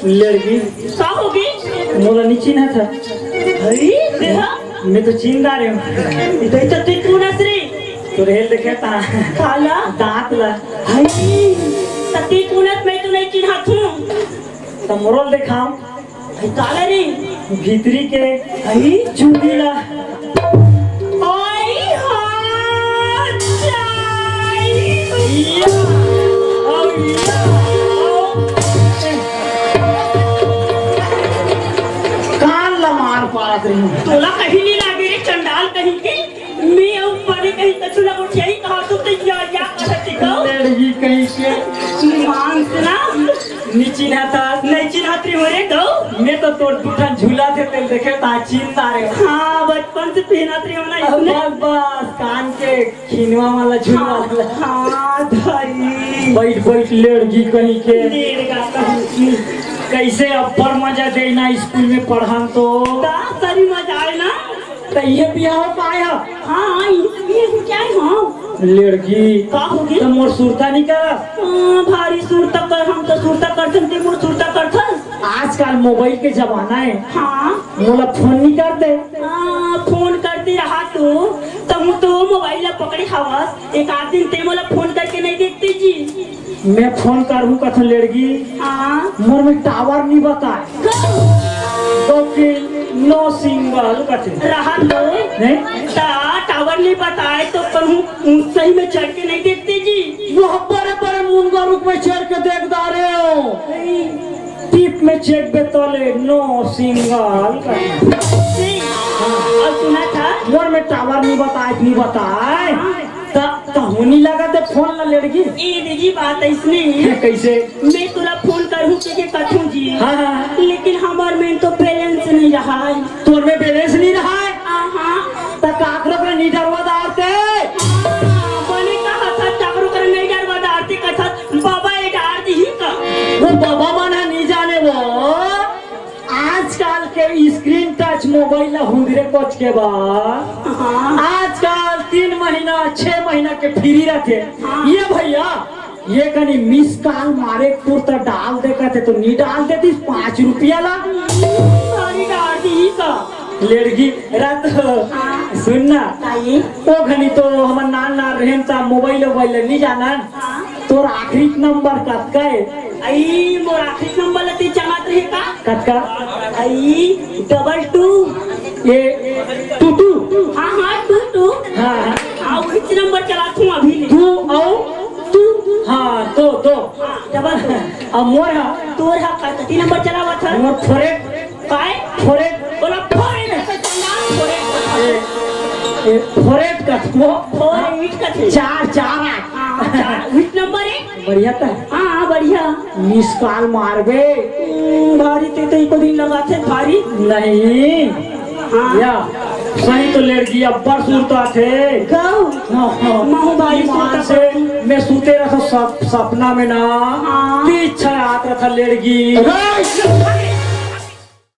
लड़की का होगी मोला नहीं चिन्हा था। अरे देखा मैं तो चिन्ह रहे हूँ। इधर तो ते कौन असरे तो रेल देखे था काला दांत ला हाय तते कौनत मैं तो नहीं चिन्हा हूँ तो मोरल दिखाओ काला रे भीतरी के हाय चूड़ी ला ओए हां चाय कान ला मार पास रही हूँ। तोला कहीं नहीं लागे रे चंडाल कहीं के मैं अब बड़े कहीं कछुला को यही कहा तो ते या कहती हो लड़की कहीं के मांस ना नहीं चिन्हा था। नहीं चिन्हाती हो रे गौ मैं तो तोड़ टूटा झूला थे तेल देखे था चिन्ह रहे हो। हाँ बचपन से पहनाती हो ना इसने बस बस कान के खिनवा वाला झूला वाला हाँ धाई बैठ बैठ लड़की कहीं के देगा कहीं कैसे अब्बर मजा देना स्कूल में पढ़ान तो सारी मजा आए ना तो ये बिया हो पाया हाँ ये क्या है हाँ लड़की का होगी तो मोर सुरता नहीं कर भारी सुरता कर हम तो सुरता कर सकते मोर सुरता कर आजकल मोबाइल के जमाना है। हाँ मोला फोन नहीं करते फोन करती रहा तो मोबाइल पकड़ी हवस एक आध दिन ते मोला फोन करके नहीं देखती जी मैं फोन करूँ कथन लड़की हाँ मोर में टावर नहीं बताए तो फिर नो सिंगल कथन रहा लो टावर नहीं बताए तो कहूँ सही में चढ़ के नहीं देखते जी वो बड़े बड़े मुनगा रुक में चढ़ के देख रहे हो टिप में चेक बेतले नो सिंगल कथन और सुना था मोर में टावर नहीं बताए तो होनी लगा दे फोन ला लड़की ये देखी बात है इसमें कैसे मैं तुला फोन करूँ के कथूँ जी हाँ लेकिन हमार में तो बैलेंस नहीं रहा है तोर में बैलेंस नहीं रहा है हाँ तो काकरो पर नहीं डरवा दारते मैंने कहा था काकरो पर नहीं डरवा दारते कथा बाबा ये डार दी का वो बाबा माना नहीं जाने वो आजकल के स्क्रीन टच मोबाइल ला हुंदरे कोच के बाद आजकल 3 महीना 6 महीना के फ्री रखे ये भैया ये कहीं मिस कॉल मारे तो डाल देते तो नहीं डाल देती 5 रुपया ला सारी डाल दी का लड़की रात सुनना तो घनी तो हमार नान रहें ता मोबाइल नहीं जाना तोर आखिरी नंबर कतका है आई मोर आखिरी नंबर लती चाहत रहे का कतका आई 22 ये 22 हाँ 22 हाँ which नंबर चलाती हूँ अभी 2 और 2 हाँ 2 डबल अब मोर हा तोर हा कती नंबर चलावा था मोर फोरेट काय फोरेट बोला फोरेट फोरेट का फोरेट का 4 which नंबर है बढ़िया था हाँ बढ़िया मिस कॉल मारबे भारी ते तो दिन लगा थे भारी नहीं या सही तो लड़की अब्बर सूरता थे महू भाई मान से मैं सूते रहा सपना में ना इच्छा आता था लड़की